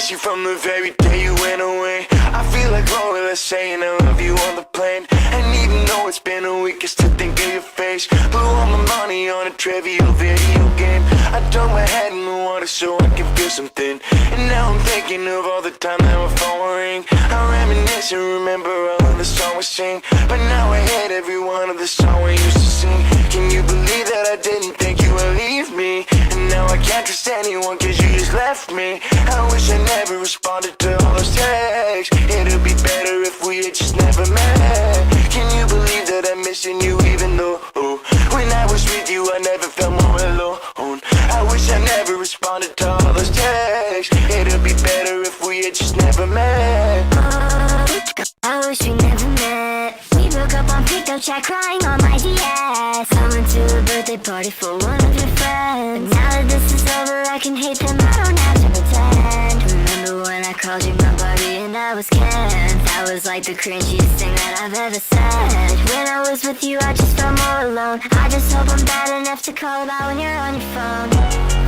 miss you from the very day you went away. I feel like Gloria saying I love you on the plane. And even though it's been a week, I still think of your face. Blew all my money on a trivial video game. I dunked my head in the water so I can feel something. And now I'm thinking of all the time that my phone will ring. I reminisce and remember all of the song we sing. But now I hate every one of the songs we used to sing. Can you believe that I didn't think you would leave me? And now I can't trust anyone cause you just left me. I wish I never responded to all those texts. It'd be better if we had just never met. Can you believe that I'm missing you even though when I was with you I never felt more alone. I wish I never responded to all those texts. It'd be better if we had just never met. I wish we never met. We broke up on pickup chat, crying on my DS. I went to a birthday party for one of your friends. Now that this is over, I can hate them, I don't have to pretend. Remember when I called you my buddy and I was Ken? That was like the cringiest thing that I've ever said. When I was with you, I just felt more alone. I just hope I'm bad enough to call about when you're on your phone.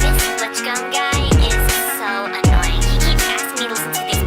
This switch gun guy is so annoying. He keeps asking me to listen to these